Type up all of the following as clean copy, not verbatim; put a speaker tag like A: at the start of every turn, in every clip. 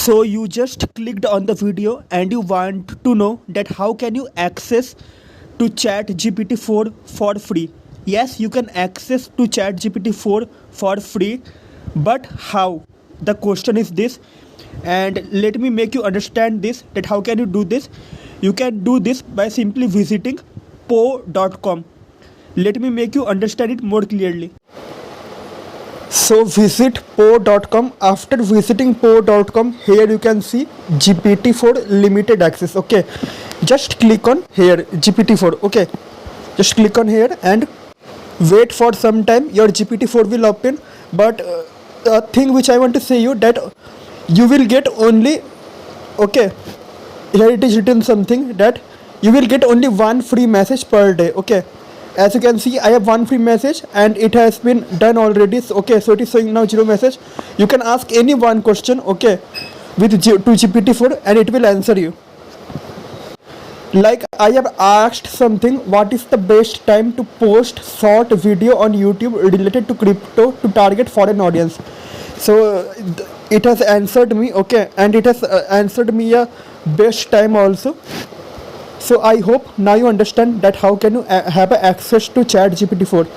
A: So you just clicked on the video and you want to know that how can you access to chat GPT-4 for free. Yes, you can access to chat GPT-4 for free, but how? The question is this, and let me make you understand this, that how can you do this. You can do this by simply visiting po.com. Let me make you understand it more clearly. So visit po.com. After visiting po.com, here you can see GPT-4 limited access. Okay, just click on here GPT-4. Okay, just click on here and wait for some time. Your GPT-4 will open. But the thing which I want to say you, that you will get only, okay, here it is written something that you will get only one free message per day. Okay, as you can see, I have one free message and it has been done already. Okay, so it is showing now 0 message. You can ask any one question, okay, with to GPT-4 and it will answer you. Like I have asked something, what is the best time to post short video on YouTube related to crypto to target foreign audience? So it has answered me, okay, and it has answered me a best time also. So I hope now you understand that how can you have access to chat GPT-4.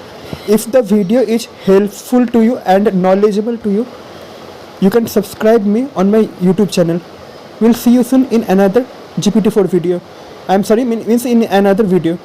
A: If the video is helpful to you and knowledgeable to you, you can subscribe me on my YouTube channel. We'll see you soon in another GPT-4 video. I'm sorry, means in another video.